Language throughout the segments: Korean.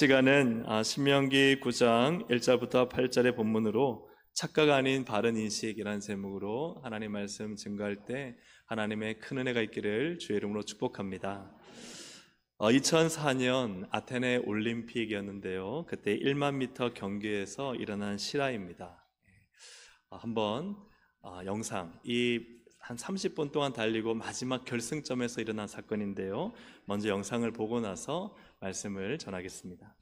시간은 신명기 9장 1절부터 8절의 본문으로 착각 아닌 바른 인식이라는 제목으로 하나님 말씀 증거할 때 하나님의 큰 은혜가 있기를 주의 이름으로 축복합니다. 2004년 아테네 올림픽이었는데요. 그때 1만 미터 경기에서 일어난 실화입니다. 한번 영상 한 30분 동안 달리고 마지막 결승점에서 일어난 사건인데요. 먼저 영상을 보고 나서 말씀을 전하겠습니다.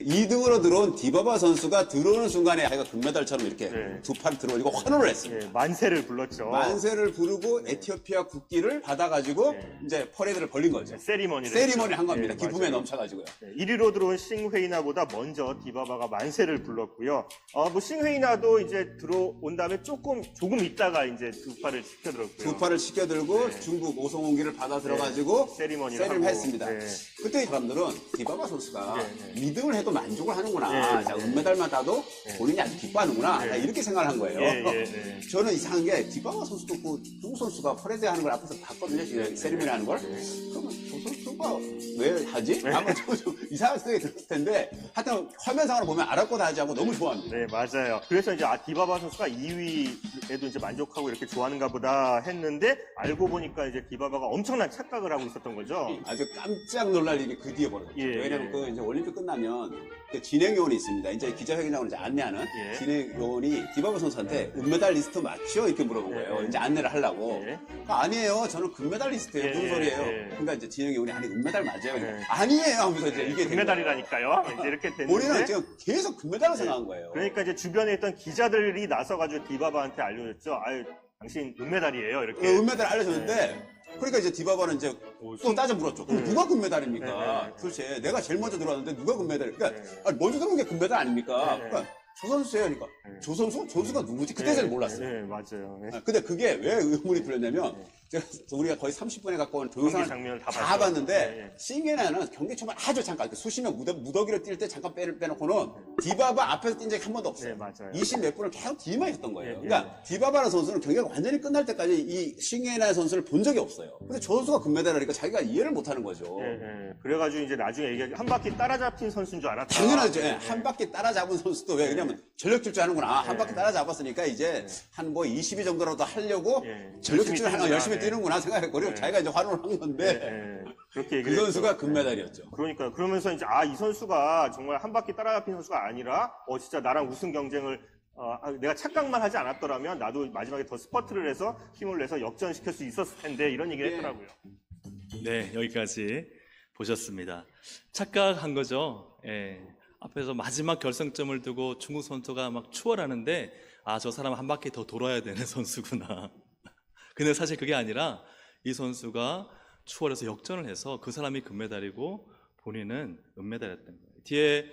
2등으로 들어온 디바바 선수가 들어오는 순간에 자기가 금메달처럼 이렇게 두 팔을 들어올리고 환호를 했습니다. 만세를 불렀죠. 만세를 부르고 에티오피아 국기를 받아가지고 이제 퍼레이드를 벌린 거죠. 세리머니를 한 겁니다. 기쁨에 넘쳐가지고요. 1위로 들어온 싱헤이나보다 먼저 디바바가 만세를 불렀고요. 싱헤이나도 이제 들어온 다음에 조금 있다가 이제 두 팔을 시켜들었고요. 두 팔을 시켜들고 중국 오송홍기를 받아 들어가지고 세리머니를 했습니다. 그때 사람들은 디바바 선수가 2등을 해도 만족을 하는구나. 자, 은메달만 따도 본인이 아주 기뻐하는구나. 이렇게 생각을 한 거예요. 저는 이상한 게 디바바 선수도 그 중국 선수가 퍼레이드 하는 걸 앞에서 봤거든요. 세리머니 하는 걸. 그러면 저 선수가 왜 하지? 아마 좀 이상한 생각이 들었을 텐데 하여튼 화면상으로 보면 알았거다 하지 하고 너무 좋아합니다. 네, 맞아요. 그래서 이제 디바바 선수가 2위에도 이제 만족하고 이렇게 좋아하는가 보다 했는데 알고 보니까 이제 디바바가 엄청난 착각을 하고 있었던 거죠. 아주 깜짝 놀랄 일이 그 뒤에 벌어졌죠. 왜냐면 그 이제 올림픽 끝나면 그 진행요원이 있습니다. 이제 기자회견장으로 이제 안내하는 진행요원이 디바바 선수한테 은메달 리스트 맞죠? 이렇게 물어본 거예요. 이제 안내를 하려고. 아니에요. 저는 금메달리스트예요. 무슨 소리예요? 그러니까 이제 진행요원이 아니 은메달 맞아요. 아니에요. 하면서 이제 이게 금메달이라니까요. 이제 이렇게 됐는데 본인은 지금 계속 금메달을 생각한 거예요. 그러니까 이제 주변에 있던 기자들이 나서가지고 디바바한테 알려줬죠. 아유, 당신 은메달이에요. 이렇게. 은메달 알려줬는데. 그러니까 이제 디바바는 이제 또 따져 물었죠. 그럼 누가 금메달입니까? 도대체 내가 제일 먼저 들어왔는데 누가 금메달? 그러니까 먼저 들어온 게 금메달 아닙니까? 그러니까 조 선수예요. 그러니까 조 선수? 조 선수가 누구지? 그때 잘 몰랐어요. 네, 맞아요. 근데 그게 왜 의문이 풀렸냐면 우리가 거의 30분에 가까운 동영상을 다 봤는데 싱헤이나는 경기 초반 아주 잠깐 수십 명 무더기를 뛸 때 잠깐 빼놓고는 디바바 앞에서 뛴 적이 한 번도 없어요. 네, 맞아요. 20 몇 분을 계속 뒤에만 있었던 거예요. 그러니까 디바바라는 선수는 경기가 완전히 끝날 때까지 이 싱헤이나 선수를 본 적이 없어요. 근데 저 선수가 금메달을 하니까 자기가 이해를 못하는 거죠. 그래가지고 이제 나중에 얘기하기 한 바퀴 따라잡힌 선수인 줄 알았다. 당연하죠. 한 바퀴 따라잡은 선수도 왜 그러냐면 전력 질주 하는구나. 한 바퀴 따라잡았으니까 이제 한 뭐 22 정도라도 하려고 전력 질주를 열심히 뛰는구나 생각했고 자기가 이제 활용을 한 건데 그렇게 그 선수가 금메달이었죠. 그러니까 그러면서 이제 이 선수가 정말 한 바퀴 따라잡힌 선수가 아니라 진짜 나랑 우승 경쟁을 내가 착각만 하지 않았더라면 나도 마지막에 더 스퍼트를 해서 힘을 내서 역전시킬 수 있었을 텐데 이런 얘기를 했더라고요. 네, 여기까지 보셨습니다. 착각한 거죠. 앞에서 마지막 결승점을 두고 중국 선수가 막 추월하는데 저 사람 한 바퀴 더 돌아야 되는 선수구나. 근데 사실 그게 아니라 이 선수가 추월해서 역전을 해서 그 사람이 금메달이고 본인은 은메달이었던 거예요. 뒤에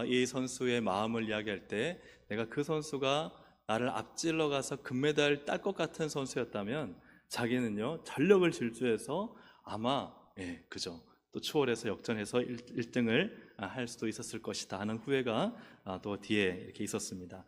이 선수의 마음을 이야기할 때 내가 그 선수가 나를 앞질러 가서 금메달 딸 것 같은 선수였다면 자기는요 전력을 질주해서 아마 그죠. 또 추월해서 역전해서 1등을 할 수도 있었을 것이다 하는 후회가 또 뒤에 이렇게 있었습니다.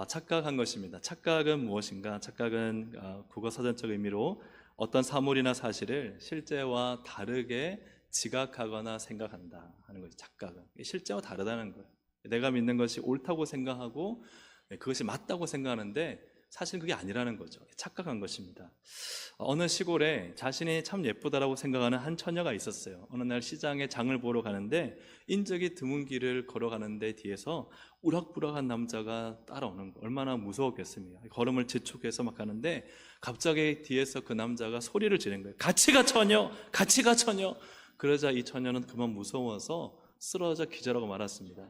착각한 것입니다. 착각은 무엇인가? 착각은 국어사전적 의미로 어떤 사물이나 사실을 실제와 다르게 지각하거나 생각한다 하는 것이 착각은. 실제와 다르다는 거예요. 내가 믿는 것이 옳다고 생각하고 그것이 맞다고 생각하는데 사실 그게 아니라는 거죠. 착각한 것입니다. 어느 시골에 자신이 참 예쁘다라고 생각하는 한 처녀가 있었어요. 어느 날 시장에 장을 보러 가는데 인적이 드문 길을 걸어가는데 뒤에서 우락부락한 남자가 따라오는 거 얼마나 무서웠겠습니까? 걸음을 재촉해서 막 가는데 갑자기 뒤에서 그 남자가 소리를 지른 거예요. 같이 가 처녀! 같이 가 처녀! 그러자 이 처녀는 그만 무서워서 쓰러져 기절하고 말았습니다.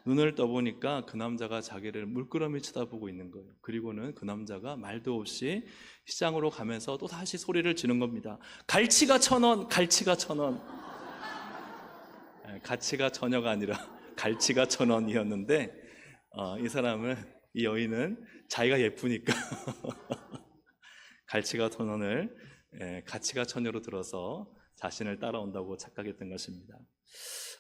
눈을 떠보니까 그 남자가 자기를 물끄러미 쳐다보고 있는 거예요. 그리고는 그 남자가 말도 없이 시장으로 가면서 또 다시 소리를 지른 겁니다. 갈치가 1,000원, 갈치가 1,000원. 가치가 처녀가 아니라 갈치가 1,000원이었는데 이 여인은 자기가 예쁘니까 갈치가 1,000원을 가치가 처녀로 들어서 자신을 따라온다고 착각했던 것입니다.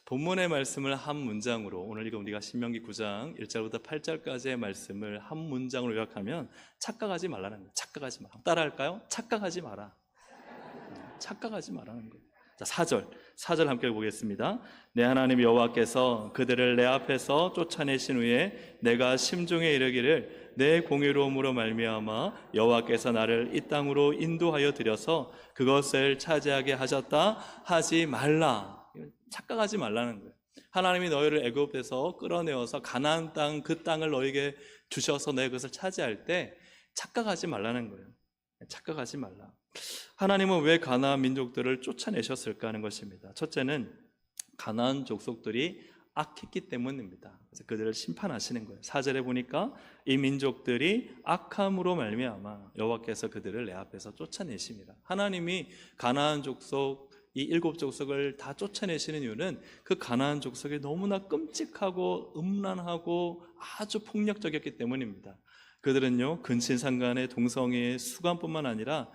본문의 말씀을 한 문장으로 오늘 읽은 우리가 신명기 9장 1절부터 8절까지의 말씀을 한 문장으로 요약하면 착각하지 말라는 거예요. 착각하지 마라. 따라할까요? 착각하지 마라. 착각하지 말라는 거예요. 자, 4절 4절 함께 보겠습니다. 내 하나님 여호와께서 그들을 내 앞에서 쫓아내신 후에 내가 심중에 이르기를 내 공의로움으로 말미암아 여호와께서 나를 이 땅으로 인도하여 들여서 그것을 차지하게 하셨다 하지 말라. 착각하지 말라는 거예요. 하나님이 너희를 애굽에서 끌어내어서 가나안 땅, 그 땅을 너에게 주셔서 너희 그것을 차지할 때 착각하지 말라는 거예요. 착각하지 말라. 하나님은 왜 가나안 민족들을 쫓아내셨을까 하는 것입니다. 첫째는 가나안 족속들이 악했기 때문입니다. 그래서 그들을 심판하시는 거예요. 4절에 보니까 이 민족들이 악함으로 말미암아 여호와께서 그들을 내 앞에서 쫓아내십니다. 하나님이 가나안 족속 이 7족속을 다 쫓아내시는 이유는 그 가나안 족속이 너무나 끔찍하고 음란하고 아주 폭력적이었기 때문입니다. 그들은요, 근친상간의 동성애의 수관뿐만 아니라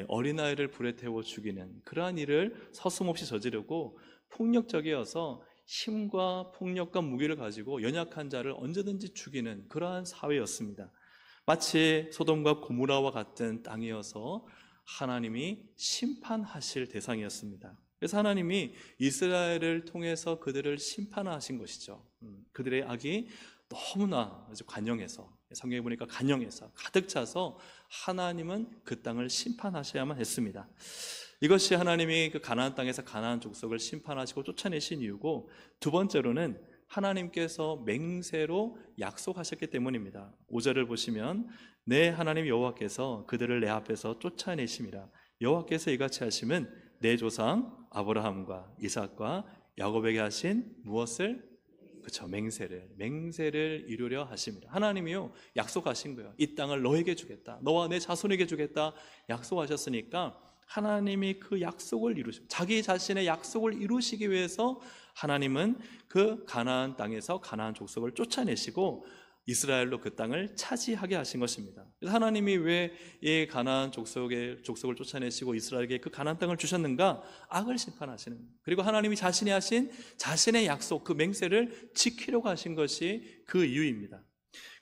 어린아이를 불에 태워 죽이는 그러한 일을 서슴없이 저지르고 폭력적이어서 힘과 폭력과 무기를 가지고 연약한 자를 언제든지 죽이는 그러한 사회였습니다. 마치 소돔과 고모라와 같은 땅이어서 하나님이 심판하실 대상이었습니다. 그래서 하나님이 이스라엘을 통해서 그들을 심판하신 것이죠. 그들의 악이 너무나 관영해서, 성경에 보니까 간영해서 가득 차서 하나님은 그 땅을 심판하셔야만 했습니다. 이것이 하나님이 그 가나안 땅에서 가나안 족속을 심판하시고 쫓아내신 이유고, 두 번째로는 하나님께서 맹세로 약속하셨기 때문입니다. 5절을 보시면 내 하나님 여호와께서 그들을 내 앞에서 쫓아내심이라. 여호와께서 이같이 하심은 내 조상 아브라함과 이삭과 야곱에게 하신 무엇을? 그렇죠, 맹세를 이루려 하십니다. 하나님이요, 약속하신 거예요. 이 땅을 너에게 주겠다, 너와 내 자손에게 주겠다 약속하셨으니까 하나님이 그 약속을 이루시고, 자기 자신의 약속을 이루시기 위해서 하나님은 그 가나안 땅에서 가나안 족속을 쫓아내시고 이스라엘로 그 땅을 차지하게 하신 것입니다. 그래서 하나님이 왜 이 가나안 족속을 쫓아내시고 이스라엘에게 그 가나안 땅을 주셨는가? 악을 심판하시는, 그리고 하나님이 자신이 하신 자신의 약속, 그 맹세를 지키려고 하신 것이 그 이유입니다.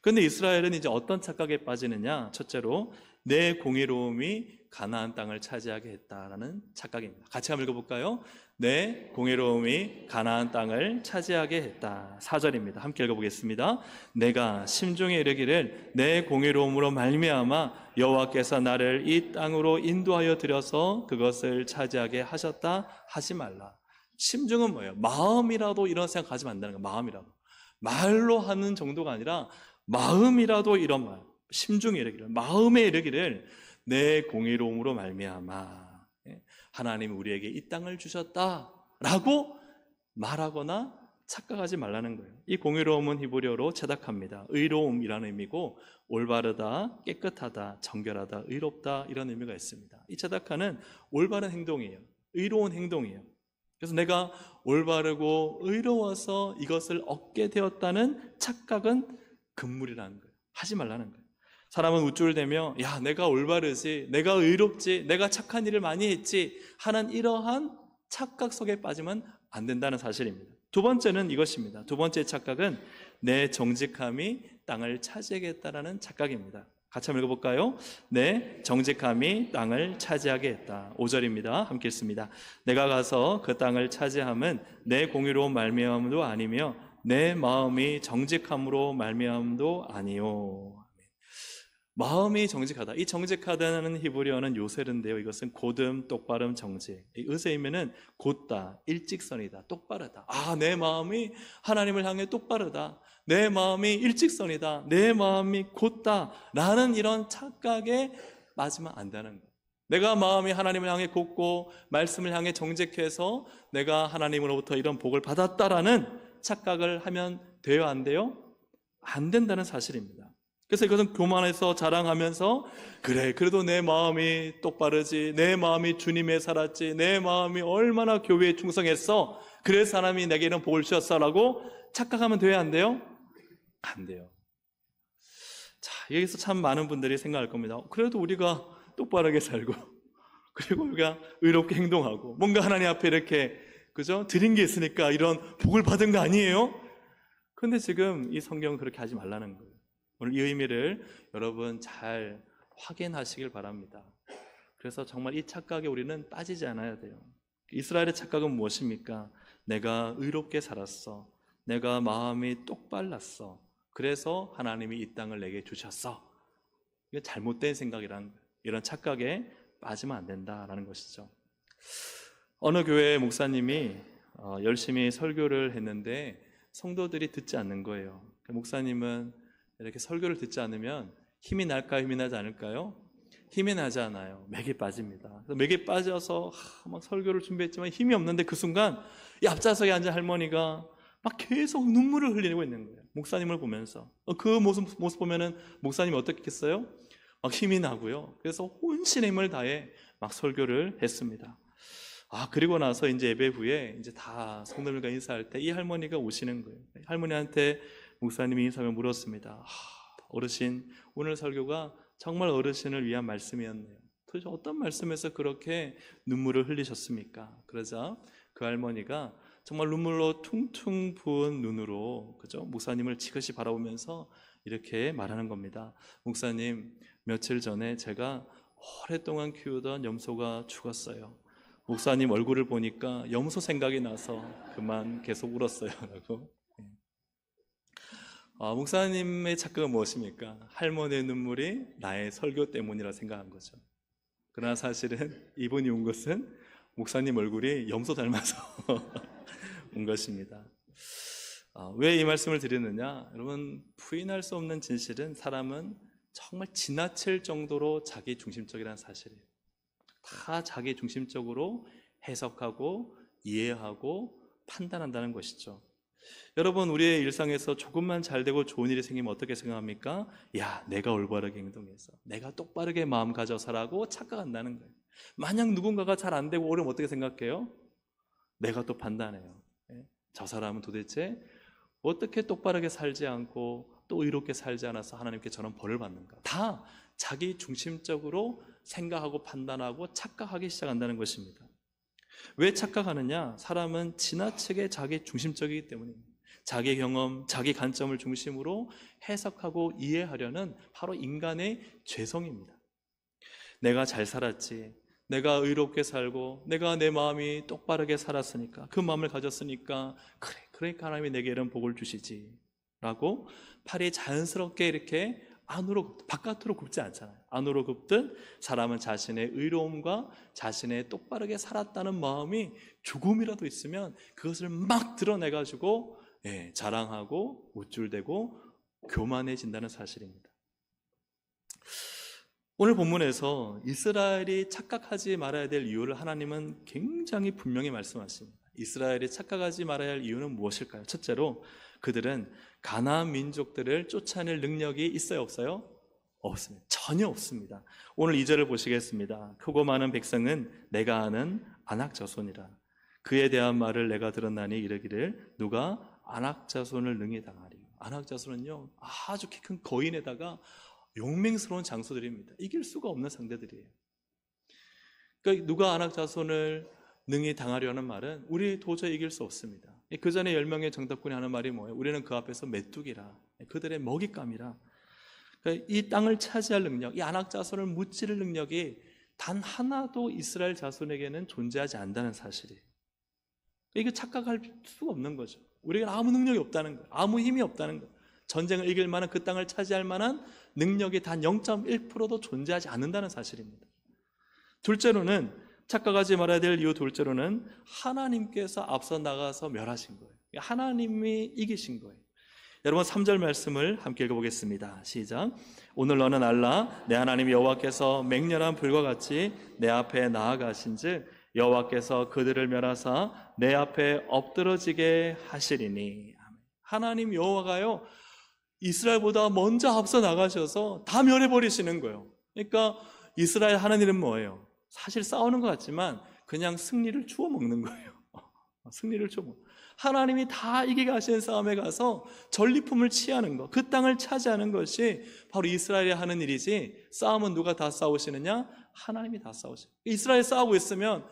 그런데 이스라엘은 이제 어떤 착각에 빠지느냐? 첫째로 내 공의로움이 가나안 땅을 차지하게 했다라는 착각입니다. 같이 한번 읽어볼까요? 내 공의로움이 가나안 땅을 차지하게 했다. 4절입니다. 함께 읽어보겠습니다. 내가 심중에 이르기를 내 공의로움으로 말미암아 여호와께서 나를 이 땅으로 인도하여 들여서 그것을 차지하게 하셨다 하지 말라. 심중은 뭐예요? 마음이라도 이런 생각하지 말라는 거예요. 마음이라도. 말로 하는 정도가 아니라 마음이라도 이런 말. 심중에 이르기를, 마음에 이르기를 내 공의로움으로 말미암아 하나님이 우리에게 이 땅을 주셨다라고 말하거나 착각하지 말라는 거예요. 이 공의로움은 히브리어로 체닥합니다. 의로움이라는 의미고, 올바르다, 깨끗하다, 정결하다, 의롭다 이런 의미가 있습니다. 이 체닥하는 올바른 행동이에요. 의로운 행동이에요. 그래서 내가 올바르고 의로워서 이것을 얻게 되었다는 착각은 금물이라는 거예요. 하지 말라는 거예요. 사람은 우쭐대며 야, 내가 올바르지, 내가 의롭지, 내가 착한 일을 많이 했지 하는 이러한 착각 속에 빠지면 안 된다는 사실입니다. 두 번째는 이것입니다. 두 번째 착각은 내 정직함이 땅을 차지하겠다라는 착각입니다. 같이 한번 읽어볼까요? 내 정직함이 땅을 차지하게 했다. 5절입니다. 함께 읽습니다. 내가 가서 그 땅을 차지함은 내 공의로운 말미암음도 아니며 내 마음이 정직함으로 말미암음도 아니요. 마음이 정직하다. 이 정직하다는 히브리어는 요셀인데요, 이것은 고듬, 똑바름, 정직. 이 의세이면은 곧다, 일직선이다, 똑바르다. 아, 내 마음이 하나님을 향해 똑바르다, 내 마음이 일직선이다, 내 마음이 곧다 라는 이런 착각에 빠지면 안 되는 거예요. 내가 마음이 하나님을 향해 곧고 말씀을 향해 정직해서 내가 하나님으로부터 이런 복을 받았다라는 착각을 하면 돼요, 안 돼요? 안 된다는 사실입니다. 그래서 이것은 교만해서 자랑하면서 그래, 그래도 내 마음이 똑바르지, 내 마음이 주님에 살았지, 내 마음이 얼마나 교회에 충성했어, 그래서 하나님이 내게 이런 복을 주셨어라고 착각하면 돼요, 안 돼요? 안 돼요. 자, 여기서 참 많은 분들이 생각할 겁니다. 그래도 우리가 똑바르게 살고 그리고 우리가 의롭게 행동하고 뭔가 하나님 앞에 이렇게 그죠? 드린 게 있으니까 이런 복을 받은 거 아니에요? 그런데 지금 이 성경은 그렇게 하지 말라는 거예요. 오늘 이 의미를 여러분 잘 확인하시길 바랍니다. 그래서 정말 이 착각에 우리는 빠지지 않아야 돼요. 이스라엘의 착각은 무엇입니까? 내가 의롭게 살았어. 내가 마음이 똑발랐어. 그래서 하나님이 이 땅을 내게 주셨어. 이게 잘못된 생각이란, 이런 착각에 빠지면 안 된다라는 것이죠. 어느 교회 목사님이 열심히 설교를 했는데 성도들이 듣지 않는 거예요. 목사님은 이렇게 설교를 듣지 않으면 힘이 날까요? 힘이 나지 않을까요? 힘이 나지 않아요. 맥이 빠집니다. 그래서 맥이 빠져서 막 설교를 준비했지만 힘이 없는데 그 순간 이 앞좌석에 앉은 할머니가 막 계속 눈물을 흘리고 있는 거예요. 목사님을 보면서. 그 모습 보면은 목사님이 어떻겠어요? 막 힘이 나고요. 그래서 혼신의 힘을 다해 막 설교를 했습니다. 그리고 나서 이제 예배 후에 이제 다 성도들과 인사할 때 이 할머니가 오시는 거예요. 할머니한테 목사님이 인사하며 물었습니다. 어르신, 오늘 설교가 정말 어르신을 위한 말씀이었네요. 도대체 어떤 말씀에서 그렇게 눈물을 흘리셨습니까? 그러자 그 할머니가 정말 눈물로 퉁퉁 부은 눈으로, 그죠? 목사님을 지그시 바라보면서 이렇게 말하는 겁니다. 목사님, 며칠 전에 제가 오랫동안 키우던 염소가 죽었어요. 목사님 얼굴을 보니까 염소 생각이 나서 그만 계속 울었어요. 라고. 목사님의 착각은 무엇입니까? 할머니의 눈물이 나의 설교 때문이라 생각한 거죠. 그러나 사실은 이분이 온 것은 목사님 얼굴이 염소 닮아서 온 것입니다. 왜 이 말씀을 드리느냐? 여러분, 부인할 수 없는 진실은 사람은 정말 지나칠 정도로 자기 중심적이라는 사실이에요. 다 자기 중심적으로 해석하고 이해하고 판단한다는 것이죠. 여러분, 우리의 일상에서 조금만 잘 되고 좋은 일이 생기면 어떻게 생각합니까? 야, 내가 올바르게 행동해서, 내가 똑바르게 마음 가져서라고 착각한다는 거예요. 만약 누군가가 잘 안 되고 오르면 어떻게 생각해요? 내가 또 판단해요. 저 사람은 도대체 어떻게 똑바르게 살지 않고 또 의롭게 살지 않아서 하나님께 저런 벌을 받는가? 다 자기 중심적으로 생각하고 판단하고 착각하기 시작한다는 것입니다. 왜 착각하느냐? 사람은 지나치게 자기 중심적이기 때문입니다. 자기 경험, 자기 관점을 중심으로 해석하고 이해하려는 바로 인간의 죄성입니다. 내가 잘 살았지, 내가 의롭게 살고 내가 내 마음이 똑바르게 살았으니까, 그 마음을 가졌으니까 그래, 그러니까 하나님이 내게 이런 복을 주시지 라고 팔이 자연스럽게 이렇게 안으로, 바깥으로 굽지 않잖아요. 안으로 굽듯 사람은 자신의 의로움과 자신의 똑바르게 살았다는 마음이 조금이라도 있으면 그것을 막 드러내가지고 자랑하고 우쭐대고 교만해진다는 사실입니다. 오늘 본문에서 이스라엘이 착각하지 말아야 될 이유를 하나님은 굉장히 분명히 말씀하십니다. 이스라엘이 착각하지 말아야 할 이유는 무엇일까요? 첫째로, 그들은 가나안 민족들을 쫓아낼 능력이 있어요, 없어요? 없습니다. 전혀 없습니다. 오늘 2절을 보시겠습니다. 크고 많은 백성은 내가 아는 아낙 자손이라. 그에 대한 말을 내가 들었나니 이르기를 누가 아낙 자손을 능히 당하리. 아낙 자손은요, 아주 키 큰 거인에다가 용맹스러운 장소들입니다. 이길 수가 없는 상대들이에요. 그러니까 누가 아낙 자손을 능히 당하려는 말은 우리 도저히 이길 수 없습니다. 그 전에 10명의 정탐꾼이 하는 말이 뭐예요? 우리는 그 앞에서 메뚜기라, 그들의 먹잇감이라. 그러니까 이 땅을 차지할 능력, 이 아낙 자손을 무찌를 능력이 단 하나도 이스라엘 자손에게는 존재하지 않는다는 사실이에요. 이거 착각할 수가 없는 거죠. 우리가 아무 능력이 없다는 거예요. 아무 힘이 없다는 거예요. 전쟁을 이길 만한, 그 땅을 차지할 만한 능력이 단 0.1%도 존재하지 않는다는 사실입니다. 둘째로는, 착각하지 말아야 될 이유 둘째로는 하나님께서 앞서 나가서 멸하신 거예요. 하나님이 이기신 거예요. 여러분, 3절 말씀을 함께 읽어보겠습니다. 시작. 오늘 너는 알라, 내 하나님 여호와께서 맹렬한 불과 같이 내 앞에 나아가신즉 여호와께서 그들을 멸하사 내 앞에 엎드러지게 하시리니. 하나님 여호와가요, 이스라엘보다 먼저 앞서 나가셔서 다 멸해버리시는 거예요. 그러니까 이스라엘 하는 일은 뭐예요? 사실 싸우는 것 같지만 그냥 승리를 주워 먹는 거예요. 승리를 주워 먹는. 하나님이 다 이기게 하시는 싸움에 가서 전리품을 취하는 것, 그 땅을 차지하는 것이 바로 이스라엘이 하는 일이지, 싸움은 누가 다 싸우시느냐? 하나님이 다 싸우시죠. 이스라엘 싸우고 있으면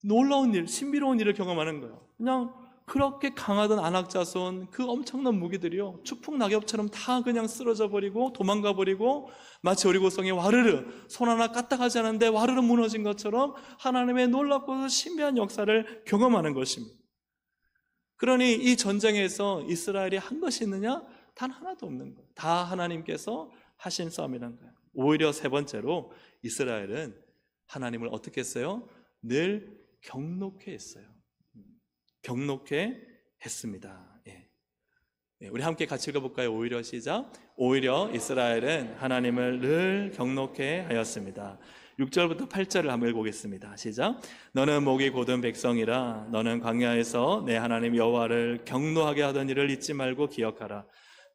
놀라운 일, 신비로운 일을 경험하는 거예요. 그냥 그렇게 강하던 안악자손 그 엄청난 무기들이요 추풍 낙엽처럼 다 그냥 쓰러져 버리고 도망가 버리고 마치 여리고성이 와르르 손 하나 까딱하지 않은데 와르르 무너진 것처럼 하나님의 놀랍고 신비한 역사를 경험하는 것입니다. 그러니 이 전쟁에서 이스라엘이 한 것이 있느냐? 단 하나도 없는 거예요. 다 하나님께서 하신 싸움이란 거예요. 오히려 세 번째로 이스라엘은 하나님을 어떻게 했어요? 늘 경노케 했어요. 경노케 했습니다. 예. 우리 함께 같이 읽어볼까요? 오히려 시작. 오히려 이스라엘은 하나님을 늘 경노케 하였습니다. 6절부터 8절을 한번 읽어보겠습니다. 시작. 너는 목이 곧은 백성이라 너는 광야에서 내 하나님 여호와를 경노하게 하던 일을 잊지 말고 기억하라.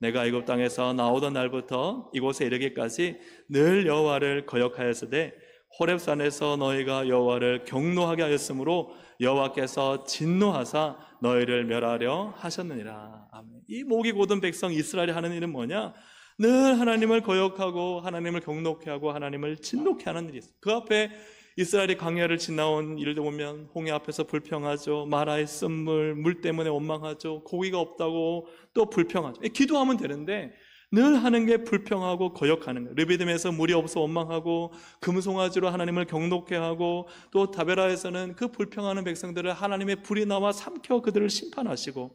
내가 애굽 땅에서 나오던 날부터 이곳에 이르기까지 늘 여호와를 거역하였으되 호렙산에서 너희가 여호와를 경노하게 하였으므로 여호와께서 진노하사 너희를 멸하려 하셨느니라. 아멘. 이 목이 곧은 백성 이스라엘이 하는 일은 뭐냐? 늘 하나님을 거역하고 하나님을 경노케 하고 하나님을 진노케 하는 일이 있어요. 그 앞에 이스라엘이 광야를 지나온 일도 보면 홍해 앞에서 불평하죠. 마라의 쓴물, 물 때문에 원망하죠. 고기가 없다고 또 불평하죠. 기도하면 되는데 늘 하는 게 불평하고 거역하는 거예요. 르비딤에서 물이 없어 원망하고 금송아지로 하나님을 경노케 하고 또 다베라에서는 그 불평하는 백성들을 하나님의 불이 나와 삼켜 그들을 심판하시고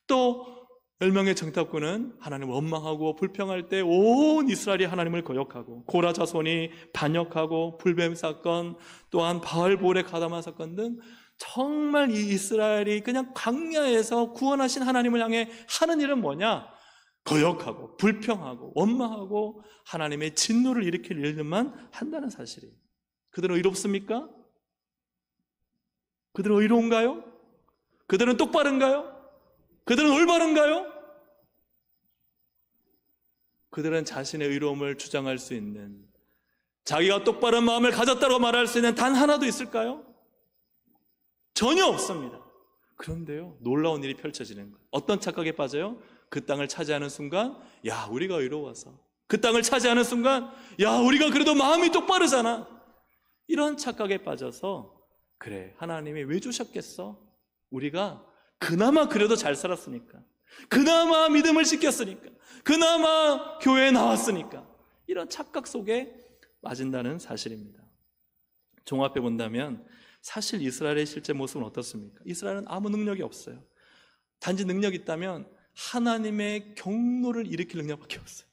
또 10명의 정탐꾼은 하나님을 원망하고 불평할 때 온 이스라엘이 하나님을 거역하고 고라 자손이 반역하고 불뱀 사건 또한 바알볼의 가담한 사건 등 정말 이 이스라엘이 그냥 광야에서 구원하신 하나님을 향해 하는 일은 뭐냐? 거역하고 불평하고 원망하고 하나님의 진노를 일으킬 일들만 한다는 사실이에요. 그들은 의롭습니까? 그들은 의로운가요? 그들은 똑바른가요? 그들은 올바른가요? 그들은 자신의 의로움을 주장할 수 있는 자기가 똑바른 마음을 가졌다고 말할 수 있는 단 하나도 있을까요? 전혀 없습니다. 그런데요 놀라운 일이 펼쳐지는 거예요. 어떤 착각에 빠져요? 그 땅을 차지하는 순간 야 우리가 의로워서 그 땅을 차지하는 순간 야 우리가 그래도 마음이 똑바르잖아 이런 착각에 빠져서 그래 하나님이 왜 주셨겠어? 우리가 그나마 그래도 잘 살았으니까 그나마 믿음을 지켰으니까 그나마 교회에 나왔으니까 이런 착각 속에 빠진다는 사실입니다. 종합해 본다면 사실 이스라엘의 실제 모습은 어떻습니까? 이스라엘은 아무 능력이 없어요. 단지 능력이 있다면 하나님의 경노를 일으킬 능력밖에 없어요.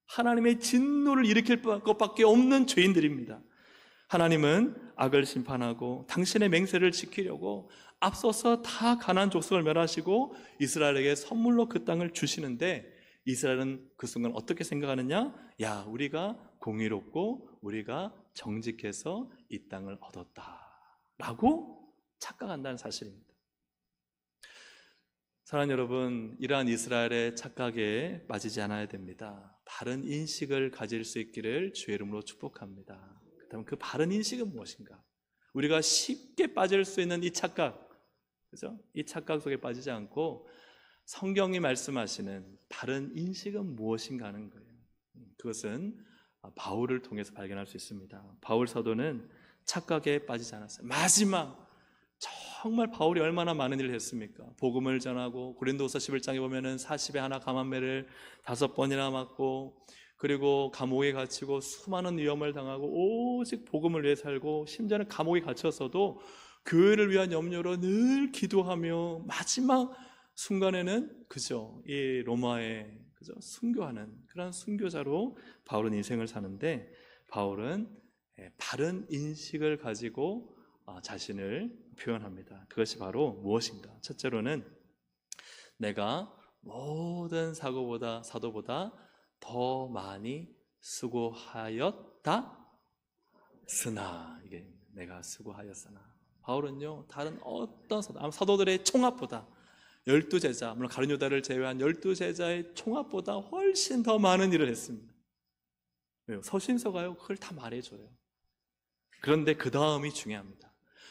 하나님의 진노를 일으킬 것밖에 없는 죄인들입니다. 하나님은 악을 심판하고 당신의 맹세를 지키려고 앞서서 다 가나안 족속을 멸하시고 이스라엘에게 선물로 그 땅을 주시는데 이스라엘은 그 순간 어떻게 생각하느냐? 야 우리가 공의롭고 우리가 정직해서 이 땅을 얻었다라고 착각한다는 사실입니다. 사랑하는 여러분, 이러한 이스라엘의 착각에 빠지지 않아야 됩니다. 바른 인식을 가질 수 있기를 주의 이름으로 축복합니다. 그렇다면 그 바른 인식은 무엇인가? 우리가 쉽게 빠질 수 있는 이 착각, 그죠? 이 착각 속에 빠지지 않고 성경이 말씀하시는 바른 인식은 무엇인가 하는 거예요. 그것은 바울을 통해서 발견할 수 있습니다. 바울 사도는 착각에 빠지지 않았어요. 마지막 정말 바울이 얼마나 많은 일을 했습니까? 복음을 전하고 고린도후서 11장에 보면은 40에 하나 감한매를 5번이나 맞고 그리고 감옥에 갇히고 수많은 위험을 당하고 오직 복음을 위해 살고 심지어는 감옥에 갇혀서도 교회를 위한 염려로 늘 기도하며 마지막 순간에는 그죠 이 로마에 그죠 순교하는 그런 순교자로 바울은 인생을 사는데 바울은 바른 인식을 가지고 자신을 표현합니다. 그것이 바로 무엇인가? 첫째로는 내가 모든 사도보다 더 많이 수고하였다 쓰나 이게 내가 수고하였으나 바울은요 다른 어떤 사도들의 총합보다 12제자 물론 가룟 유다를 제외한 12제자의 총합보다 훨씬 더 많은 일을 했습니다. 왜요? 서신서가요 그걸 다 말해줘요. 그런데 그 다음이 중요합니다.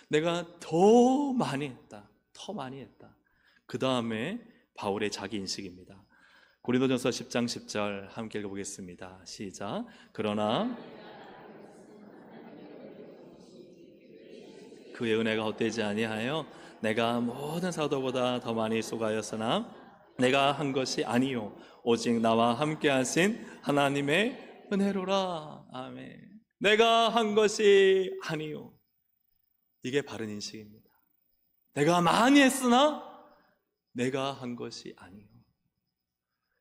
내가 더 많이 했다. 그 다음에 바울의 자기 인식입니다. 고린도전서 10장 10절 함께 읽어보겠습니다. 시작. 그러나 그의 은혜가 헛되지 아니하여 내가 모든 사도보다 더 많이 수고하였으나 내가 한 것이 아니요 오직 나와 함께 하신 하나님의 은혜로라. 아멘. 내가 한 것이 아니요. 이게 바른 인식입니다. 내가 많이 했으나 내가 한 것이 아니요.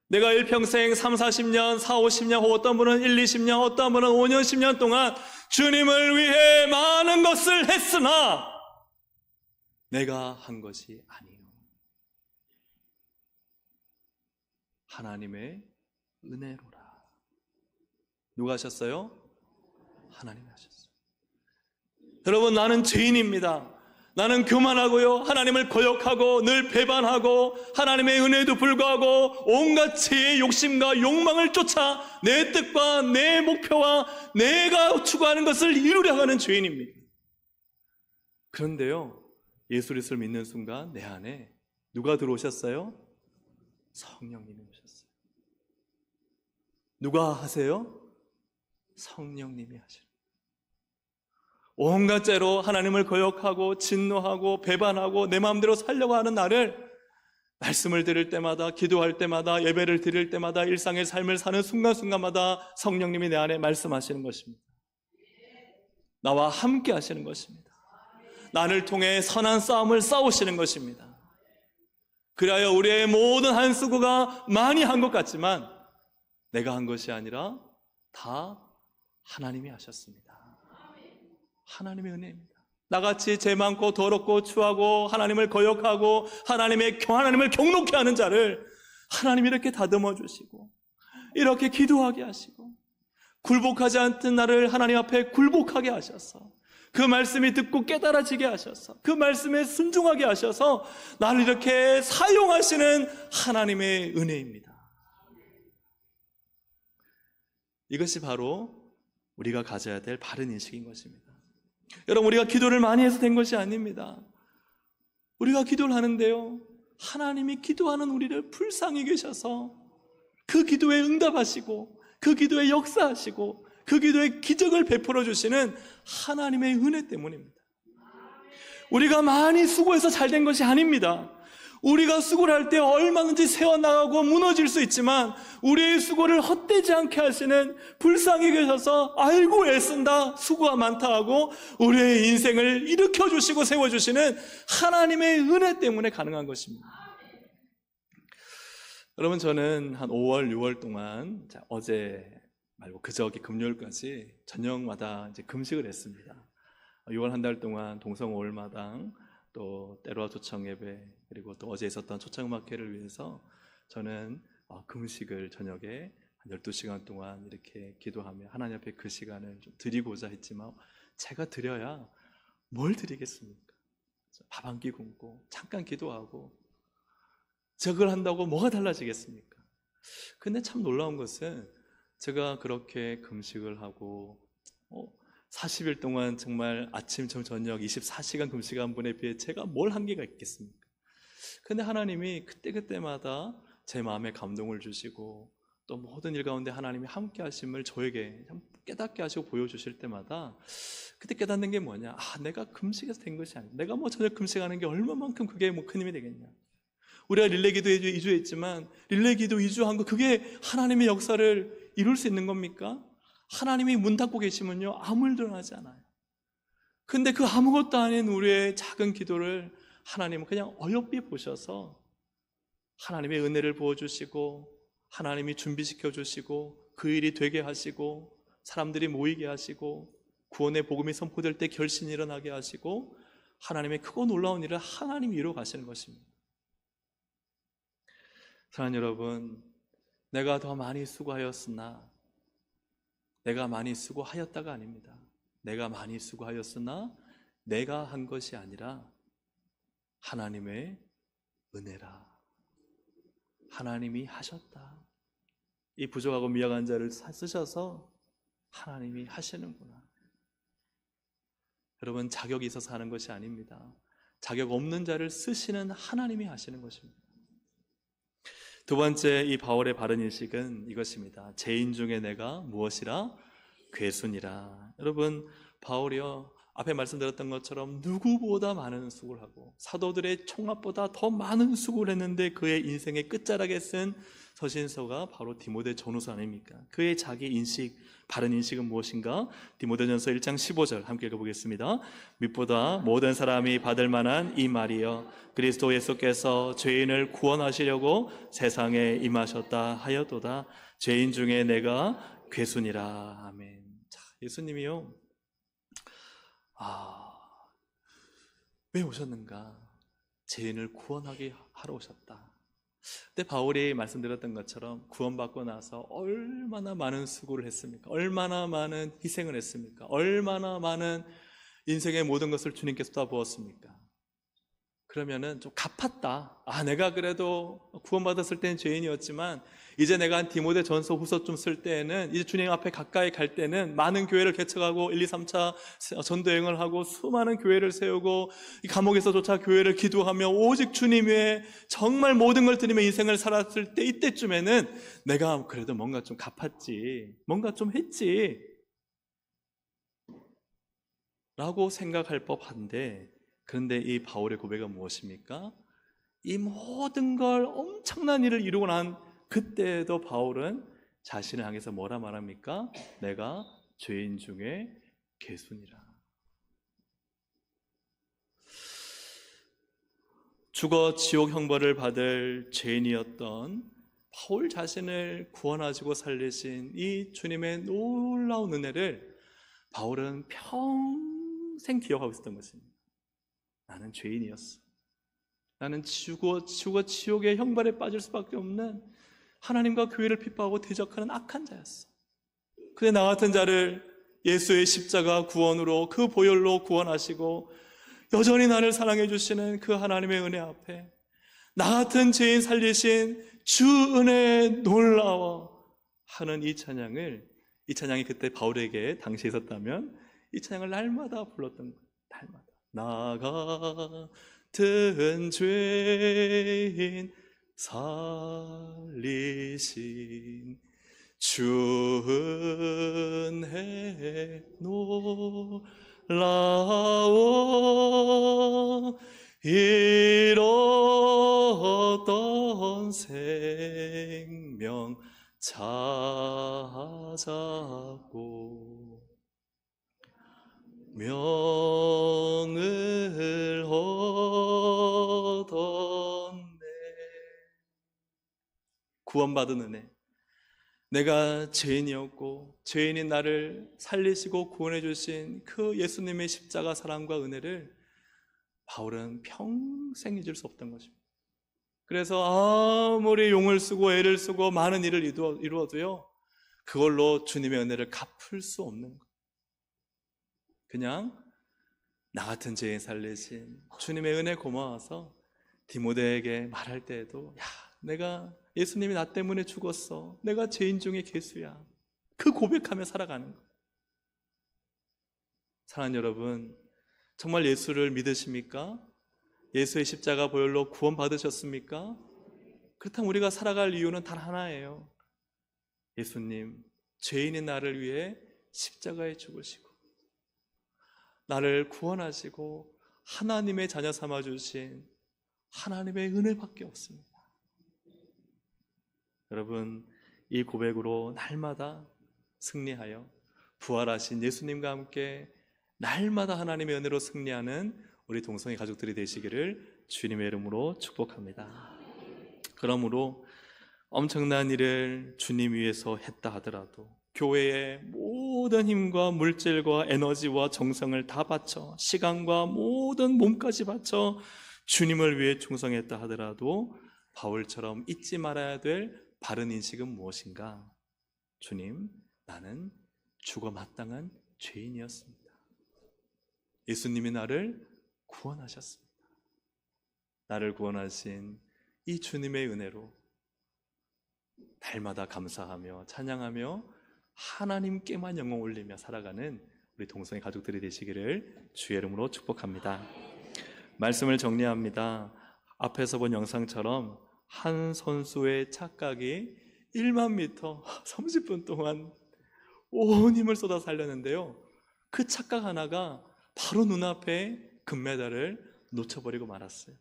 내가 일평생 3, 40년, 4, 50년, 혹 어떤 분은 1, 20년, 어떤 분은 5년, 10년 동안 주님을 위해 많은 것을 했으나 내가 한 것이 아니요. 하나님의 은혜로라. 누가 하셨어요? 하나님이 하셨어요. 여러분, 나는 죄인입니다. 나는 교만하고요, 하나님을 거역하고 늘 배반하고 하나님의 은혜에도 불구하고 온갖 죄의 욕심과 욕망을 쫓아 내 뜻과 내 목표와 내가 추구하는 것을 이루려 하는 죄인입니다. 그런데요, 예수 그리스도를 믿는 순간 내 안에 누가 들어오셨어요? 성령님이 오셨어요. 누가 하세요? 성령님이 하시는. 온갖 죄로 하나님을 거역하고 진노하고 배반하고 내 마음대로 살려고 하는 나를 말씀을 들을 때마다, 기도할 때마다, 예배를 드릴 때마다, 일상의 삶을 사는 순간순간마다 성령님이 내 안에 말씀하시는 것입니다. 나와 함께 하시는 것입니다. 나를 통해 선한 싸움을 싸우시는 것입니다. 그리하여 우리의 모든 한수고가 많이 한 것 같지만 내가 한 것이 아니라 다 하나님이 하셨습니다. 하나님의 은혜입니다. 나같이 죄 많고 더럽고 추하고 하나님을 거역하고 하나님을 경록케 하는 자를 하나님이 이렇게 다듬어 주시고 이렇게 기도하게 하시고 굴복하지 않던 나를 하나님 앞에 굴복하게 하셔서 그 말씀이 듣고 깨달아지게 하셔서 그 말씀에 순종하게 하셔서 나를 이렇게 사용하시는 하나님의 은혜입니다. 이것이 바로 우리가 가져야 될 바른 인식인 것입니다. 여러분, 우리가 기도를 많이 해서 된 것이 아닙니다. 우리가 기도를 하는데요, 하나님이 기도하는 우리를 불쌍히 계셔서 그 기도에 응답하시고 그 기도에 역사하시고 그 기도에 기적을 베풀어 주시는 하나님의 은혜 때문입니다. 우리가 많이 수고해서 잘 된 것이 아닙니다. 우리가 수고를 할 때 얼마든지 새어나가고 무너질 수 있지만 우리의 수고를 헛되지 않게 하시는, 불쌍히 계셔서 아이고 애쓴다, 수고가 많다 하고 우리의 인생을 일으켜주시고 세워주시는 하나님의 은혜 때문에 가능한 것입니다. 여러분, 저는 한 5월, 6월 동안 어제 말고 그저께 금요일까지 저녁마다 이제 금식을 했습니다. 6월 한 달 동안 동성 5월마당, 또 때로와 초청 예배, 그리고 또 어제 있었던 초청음악회를 위해서 저는 금식을 저녁에 한 12시간 동안 이렇게 기도하며 하나님 앞에 그 시간을 좀 드리고자 했지만 제가 드려야 뭘 드리겠습니까? 밥 한 끼 굶고 잠깐 기도하고 저걸 한다고 뭐가 달라지겠습니까? 근데 참 놀라운 것은 제가 그렇게 금식을 하고 40일 동안 정말 아침, 저녁 24시간 금식한 분에 비해 제가 뭘 한계가 있겠습니까? 근데 하나님이 그때그때마다 제 마음에 감동을 주시고 또 모든 일 가운데 하나님이 함께 하심을 저에게 깨닫게 하시고 보여주실 때마다 그때 깨닫는 게 뭐냐? 내가 금식해서 된 것이 아니야. 내가 저녁 금식하는 게 얼마만큼 그게 큰 힘이 되겠냐? 우리가 릴레기도 2주 했지만 릴레기도 2주 한 거 그게 하나님의 역사를 이룰 수 있는 겁니까? 하나님이 문 닫고 계시면요 아무 일도 일어나지 않아요. 근데 그 아무것도 아닌 우리의 작은 기도를 하나님은 그냥 어여삐 보셔서 하나님의 은혜를 부어주시고 하나님이 준비시켜 주시고 그 일이 되게 하시고 사람들이 모이게 하시고 구원의 복음이 선포될 때 결신이 일어나게 하시고 하나님의 크고 놀라운 일을 하나님이 이루어 가시는 것입니다. 사랑하는 여러분, 내가 더 많이 수고하였으나, 내가 많이 수고하였다가 아닙니다. 내가 많이 수고하였으나 내가 한 것이 아니라 하나님의 은혜라. 하나님이 하셨다. 이 부족하고 미약한 자를 쓰셔서 하나님이 하시는구나. 여러분, 자격이 있어서 하는 것이 아닙니다. 자격 없는 자를 쓰시는 하나님이 하시는 것입니다. 두 번째, 이 바울의 바른 인식은 이것입니다. 죄인 중에 내가 무엇이라? 괴순이라. 여러분, 바울이요 앞에 말씀드렸던 것처럼 누구보다 많은 수고를 하고 사도들의 총합보다 더 많은 수고를 했는데 그의 인생의 끝자락에 쓴 서신서가 바로 디모데 전후서 아닙니까? 그의 자기 인식, 바른 인식은 무엇인가? 디모데전서 1장 15절 함께 읽어보겠습니다. 밑보다 모든 사람이 받을 만한 이 말이여, 그리스도 예수께서 죄인을 구원하시려고 세상에 임하셨다 하였도다. 죄인 중에 내가 괴순이라. 아멘. 자, 예수님이요, 왜 오셨는가? 죄인을 구원하게 하러 오셨다. 근데 바울이 말씀드렸던 것처럼 구원받고 나서 얼마나 많은 수고를 했습니까? 얼마나 많은 희생을 했습니까? 얼마나 많은 인생의 모든 것을 주님께서 쏟아부었습니까? 그러면은 좀 갚았다. 내가 그래도 구원받았을 때는 죄인이었지만 이제 내가 한 디모데 전서 후서 좀 쓸 때에는 이제 주님 앞에 가까이 갈 때는 많은 교회를 개척하고 1, 2, 3차 전도여행을 하고 수많은 교회를 세우고 이 감옥에서조차 교회를 기도하며 오직 주님 외에 정말 모든 걸 드리며 인생을 살았을 때 이때쯤에는 내가 그래도 뭔가 좀 갚았지, 뭔가 좀 했지 라고 생각할 법한데, 그런데 이 바울의 고백은 무엇입니까? 이 모든 걸 엄청난 일을 이루고 난 그때에도 바울은 자신을 향해서 뭐라 말합니까? 내가 죄인 중에 괴순이라. 죽어 지옥 형벌을 받을 죄인이었던 바울 자신을 구원하시고 살리신 이 주님의 놀라운 은혜를 바울은 평생 기억하고 있었던 것입니다. 나는 죄인이었어. 나는 죽어 지옥의 형벌에 빠질 수밖에 없는 하나님과 교회를 핍박하고 대적하는 악한 자였어. 근데 나 같은 자를 예수의 십자가 구원으로, 그 보혈로 구원하시고 여전히 나를 사랑해 주시는 그 하나님의 은혜 앞에 나 같은 죄인 살리신 주 은혜에 놀라워 하는 이 찬양이 그때 바울에게 당시에 있었다면 이 찬양을 날마다 불렀던 거예요. 날마다. 나 같은 죄인 살리신 주 은혜 놀라워 잃었던 생명 찾았고 명을 얻었네. 구원받은 은혜. 내가 죄인이었고 죄인인 나를 살리시고 구원해 주신 그 예수님의 십자가 사랑과 은혜를 바울은 평생 잊을 수 없던 것입니다. 그래서 아무리 용을 쓰고 애를 쓰고 많은 일을 이루어도요, 그걸로 주님의 은혜를 갚을 수 없는 거예요. 그냥 나 같은 죄인 살리신 주님의 은혜 고마워서 디모데에게 말할 때에도 내가 예수님이 나 때문에 죽었어. 내가 죄인 중에 괴수야. 그 고백하며 살아가는 거예요. 사랑하는 여러분, 정말 예수를 믿으십니까? 예수의 십자가 보혈로 구원 받으셨습니까? 그렇다면 우리가 살아갈 이유는 단 하나예요. 예수님, 죄인인 나를 위해 십자가에 죽으시고 나를 구원하시고 하나님의 자녀 삼아주신 하나님의 은혜밖에 없습니다. 여러분, 이 고백으로 날마다 승리하여 부활하신 예수님과 함께 날마다 하나님의 은혜로 승리하는 우리 동성애 가족들이 되시기를 주님의 이름으로 축복합니다. 그러므로 엄청난 일을 주님 위해서 했다 하더라도 교회의 모든 힘과 물질과 에너지와 정성을 다 바쳐 시간과 모든 몸까지 바쳐 주님을 위해 충성했다 하더라도 바울처럼 잊지 말아야 될 바른 인식은 무엇인가? 주님, 나는 죽어 마땅한 죄인이었습니다. 예수님이 나를 구원하셨습니다. 나를 구원하신 이 주님의 은혜로 날마다 감사하며 찬양하며 하나님께만 영광 올리며 살아가는 우리 동성애 가족들이 되시기를 주의 이름으로 축복합니다. 말씀을 정리합니다. 앞에서 본 영상처럼 한 선수의 착각이 1만 미터 30분 동안 온 힘을 쏟아 살렸는데요, 그 착각 하나가 바로 눈앞에 금메달을 놓쳐버리고 말았어요.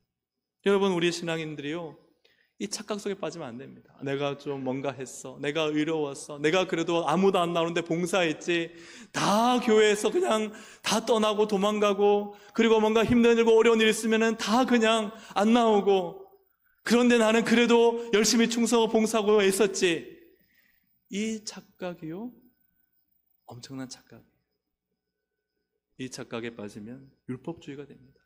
여러분, 우리 신앙인들이요, 이 착각 속에 빠지면 안 됩니다. 내가 좀 뭔가 했어, 내가 의로웠어, 내가 그래도 아무도 안 나오는데 봉사했지, 다 교회에서 그냥 다 떠나고 도망가고, 그리고 뭔가 힘들고 어려운 일 있으면 다 그냥 안 나오고, 그런데 나는 그래도 열심히 충성하고 봉사하고 애썼지. 이 착각이요, 엄청난 착각. 이 착각에 빠지면 율법주의가 됩니다.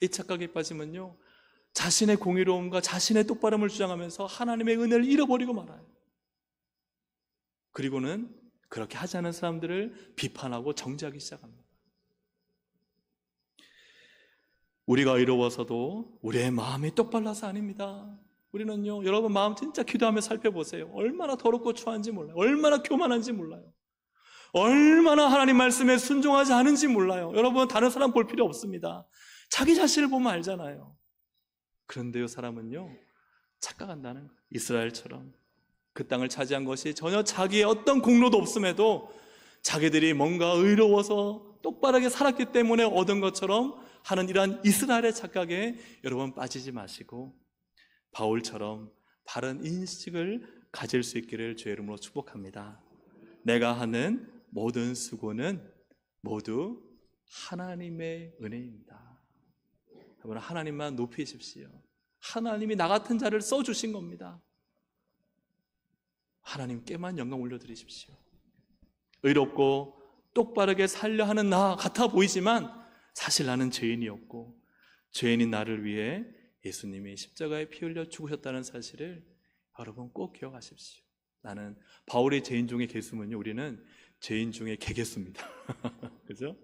이 착각에 빠지면요, 자신의 공의로움과 자신의 똑바름을 주장하면서 하나님의 은혜를 잃어버리고 말아요. 그리고는 그렇게 하지 않은 사람들을 비판하고 정죄하기 시작합니다. 우리가 의로워서도 우리의 마음이 똑발라서 아닙니다. 우리는요, 여러분 마음 진짜 기도하며 살펴보세요. 얼마나 더럽고 추한지 몰라요. 얼마나 교만한지 몰라요. 얼마나 하나님 말씀에 순종하지 않은지 몰라요. 여러분, 다른 사람 볼 필요 없습니다. 자기 자신을 보면 알잖아요. 그런데요, 사람은요, 착각한다는 거예요. 이스라엘처럼 그 땅을 차지한 것이 전혀 자기의 어떤 공로도 없음에도 자기들이 뭔가 의로워서 똑바르게 살았기 때문에 얻은 것처럼 하는 이러한 이스라엘의 착각에 여러분 빠지지 마시고 바울처럼 바른 인식을 가질 수 있기를 주의 이름으로 축복합니다. 내가 하는 모든 수고는 모두 하나님의 은혜입니다. 여러분, 하나님만 높이십시오. 하나님이 나 같은 자를 써주신 겁니다. 하나님께만 영광 올려드리십시오. 의롭고 똑바르게 살려 하는 나 같아 보이지만 사실 나는 죄인이었고, 죄인인 나를 위해 예수님이 십자가에 피 흘려 죽으셨다는 사실을 여러분 꼭 기억하십시오. 나는 바울의 죄인 중에 개수면요, 우리는 죄인 중에 개개수입니다. 그죠?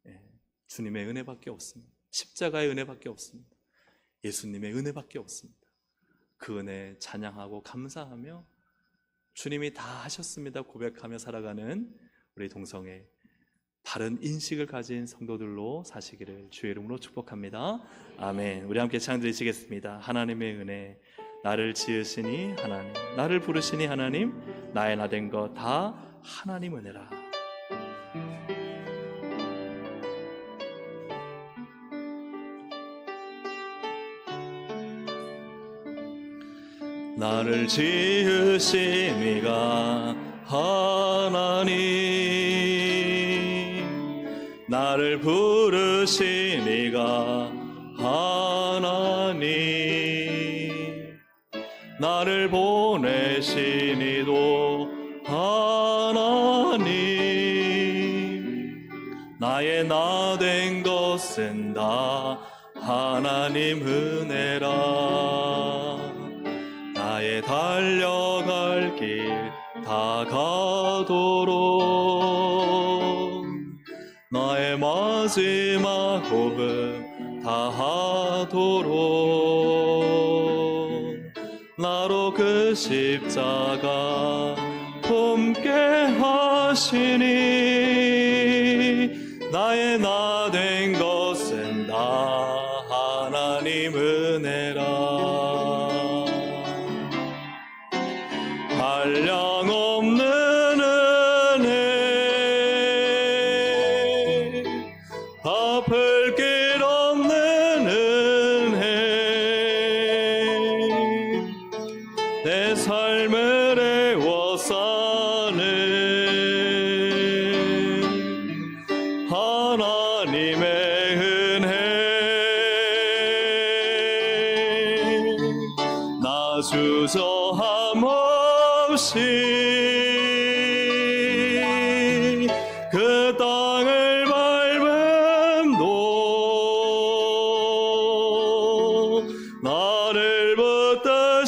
네, 주님의 은혜밖에 없습니다. 십자가의 은혜밖에 없습니다. 예수님의 은혜밖에 없습니다. 그 은혜 찬양하고 감사하며 주님이 다 하셨습니다 고백하며 살아가는 우리 동성애 바른 인식을 가진 성도들로 사시기를 주의 이름으로 축복합니다. 아멘. 우리 함께 찬양 드리시겠습니다. 하나님의 은혜, 나를 지으시니 하나님, 나를 부르시니 하나님, 나의 나 된 것 다 하나님 은혜라. 나를 지으신 이가 하나님, 나를 부르신 이가 하나님, 나를 보내신 이도 하나님, 나의 나 된 것은 다 하나님 은혜라. 나의 달려갈 길 다 가도록, 나의 마지막 호흡 다 하도록, 나로 그 십자가 품게 하시니, 나의 나 된 것은 다 하나님 은혜라. 한량없는 은혜, 갚을 길 없는 은혜, 내 삶을 애워 사는 하나님의 은혜, 나 주저함 없이 그 땅을 밟음도 나를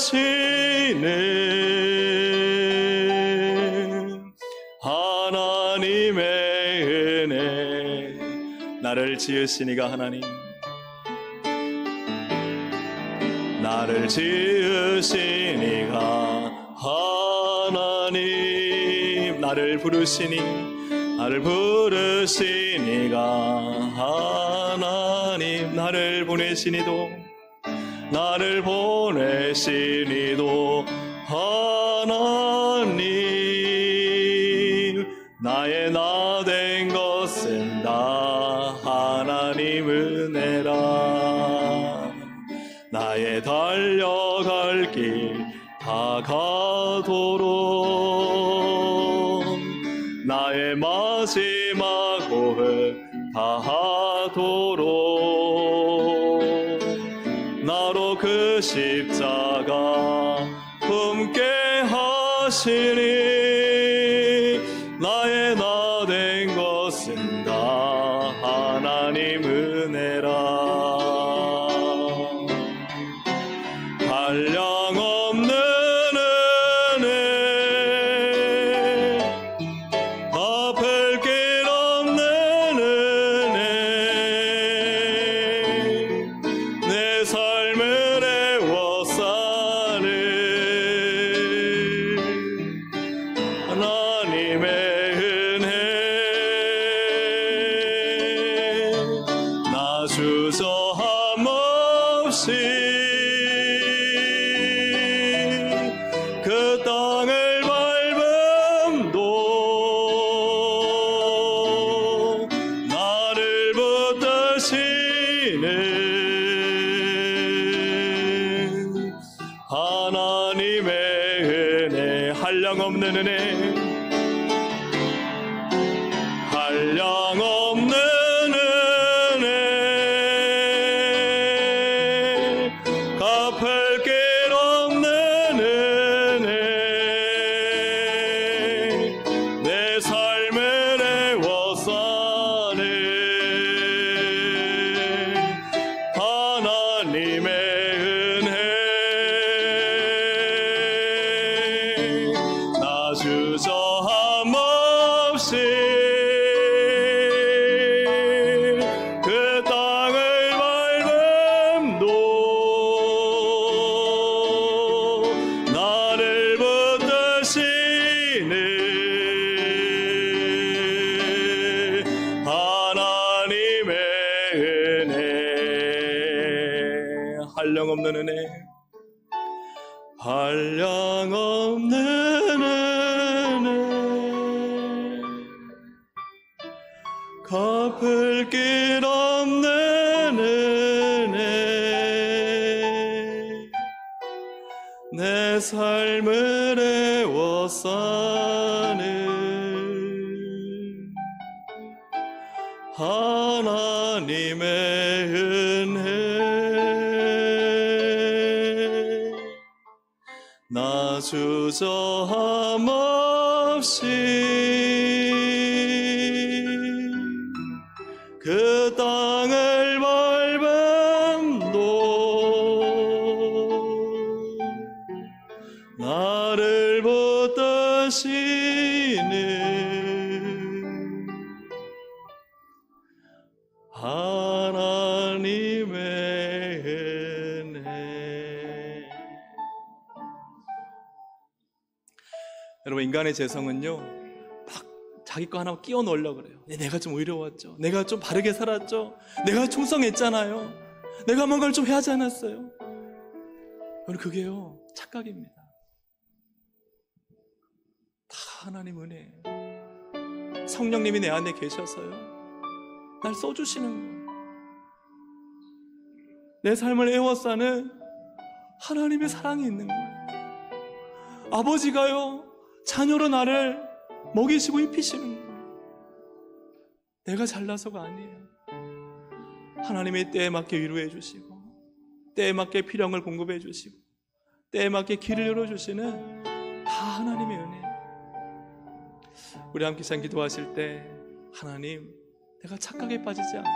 붙드시는 하나님의 은혜, 나를 지으시니가 하나님, 나를 지으시니가 하나님, 나를 부르시니, 나를 부르시니가 하나님, 나를 보내시니도, 나를 보내시니도 하나님, 나의 나 된 것은 다 앞을 길 다가도록 나의 마지막 호흡 다하도록 나로 그 십자가 품게 하시니 나의 나 된 것은 다 하나님 은혜라 한량없는 은혜 갚을 길 없는 은혜 내 삶을 애워싸는 하나님의 은혜 나 주저함 없이 그 땅을 밟음도 나를 붙드시는 하나님의 은혜 한량없는 은혜 한량없는 은혜 갚을 길 없는 은혜 내 삶을 애워싸는 하나님의 은혜 나 주저함 없이 그 땅을 밟음도 나를 붙드시는 하나님의 은혜 한량없는 은혜 한량없는 은혜 갚을 길 없는 은혜 내 삶을 애워싸는 하나님의 은혜 나 주저함 없이 그 땅을 밟음도 나를 붙드시는 하나님의 은혜 여러분 인간의 재성은요 막 자기 거 하나 끼워 넣으려고 그래요. 내가 좀 의로웠죠. 내가 좀 바르게 살았죠. 내가 충성했잖아요. 내가 뭔가를 좀 해야 하지 않았어요. 여러분 그게요 착각입니다. 다 하나님 은혜예요. 성령님이 내 안에 계셔서요 날 써주시는 거예요. 내 삶을 애워싸는 하나님의 사랑이 있는 거예요. 아버지가요 자녀로 나를 먹이시고 입히시는 거예요. 내가 잘나서가 아니에요. 하나님의 때에 맞게 위로해 주시고 때에 맞게 필요한 걸 공급해 주시고 때에 맞게 길을 열어주시는 다 하나님의 은혜예요. 우리 함께 참 기도하실 때 하나님 내가 착각에 빠지지 않고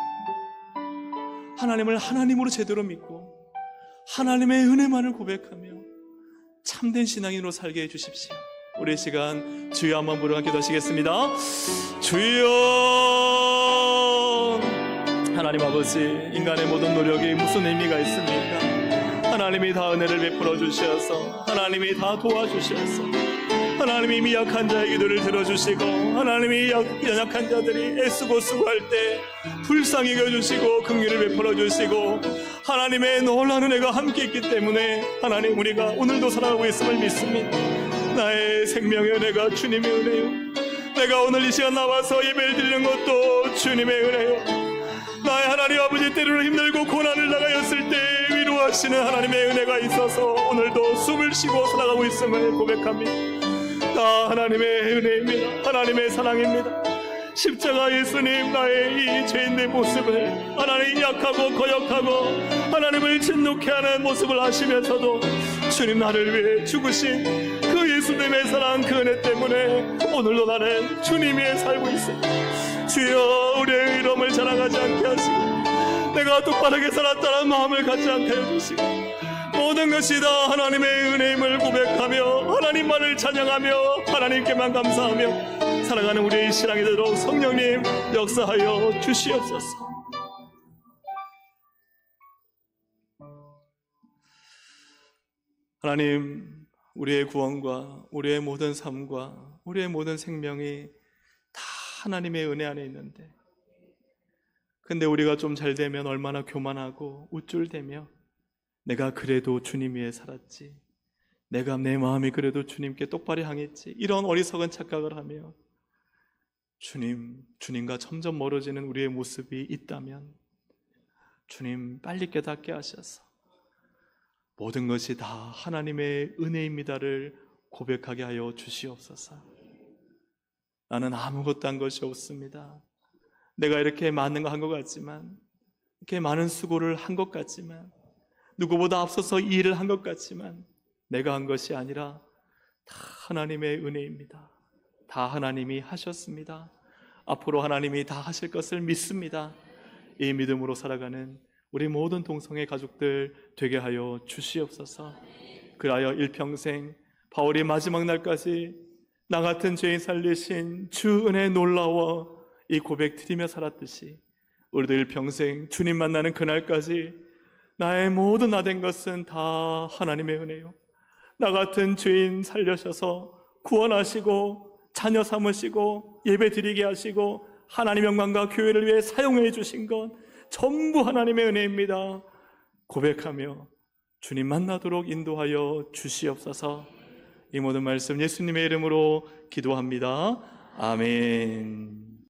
하나님을 하나님으로 제대로 믿고 하나님의 은혜만을 고백하며 참된 신앙인으로 살게 해주십시오. 우리 시간 주여 한번 부르며 기도하시겠습니다. 주여 하나님 아버지 인간의 모든 노력이 무슨 의미가 있습니까? 하나님이 다 은혜를 베풀어 주셔서 하나님이 다 도와주셔서 하나님이 미약한 자의 기도를 들어주시고 하나님이 연약한 자들이 애쓰고 수고할 때 불쌍히 여겨주시고 긍휼을 베풀어 주시고 하나님의 놀라운 은혜가 함께 있기 때문에 하나님 우리가 오늘도 살아가고 있음을 믿습니다. 나의 생명의 은혜가 주님의 은혜요 내가 오늘 이 시간 나와서 예배를 드리는 것도 주님의 은혜요 나의 하나님 아버지 때로는 힘들고 고난을 당하였을 때 위로 인도하시는 하나님의 은혜가 있어서 오늘도 숨을 쉬고 살아가고 있음을 고백합니다. 다 하나님의 은혜입니다. 하나님의 사랑입니다. 십자가 예수님, 나의 이 죄인의 모습을 하나님 약하고 거역하고 하나님을 진노케 하는 모습을 아시면서도 주님 나를 위해 죽으신 그 예수님의 사랑, 그 은혜 때문에 오늘도 나는 주님 위에 살고 있습니다. 주여, 우리의 의로움을 자랑하지 않게 하시고 내가 똑바르게 살았다는 마음을 갖지 않게 해주시고 모든 것이 다 하나님의 은혜임을 고백하며 하나님만을 찬양하며 하나님께만 감사하며 살아가는 우리의 신앙이 되도록 성령님 역사하여 주시옵소서. 하나님, 우리의 구원과 우리의 모든 삶과 우리의 모든 생명이 다 하나님의 은혜 안에 있는데, 근데 우리가 좀 잘 되면 얼마나 교만하고 우쭐대며 내가 그래도 주님 위에 살았지, 내가 내 마음이 그래도 주님께 똑바로 향했지, 이런 어리석은 착각을 하며 주님과 점점 멀어지는 우리의 모습이 있다면 주님 빨리 깨닫게 하셔서 모든 것이 다 하나님의 은혜입니다를 고백하게 하여 주시옵소서. 나는 아무것도 한 것이 없습니다. 내가 이렇게 많은 거 한 것 같지만, 이렇게 많은 수고를 한 것 같지만, 누구보다 앞서서 이 일을 한 것 같지만 내가 한 것이 아니라 다 하나님의 은혜입니다. 다 하나님이 하셨습니다. 앞으로 하나님이 다 하실 것을 믿습니다. 이 믿음으로 살아가는 우리 모든 동성애 가족들 되게 하여 주시옵소서. 그리하여 일평생 바울이 마지막 날까지 나 같은 죄인 살리신 주 은혜 놀라워 이 고백 드리며 살았듯이 우리도 일평생 주님 만나는 그날까지 나의 모든 나 된 것은 다 하나님의 은혜요, 나 같은 죄인 살려셔서 구원하시고 자녀 삼으시고 예배 드리게 하시고 하나님 영광과 교회를 위해 사용해 주신 것 전부 하나님의 은혜입니다 고백하며 주님 만나도록 인도하여 주시옵소서. 이 모든 말씀 예수님의 이름으로 기도합니다. 아멘.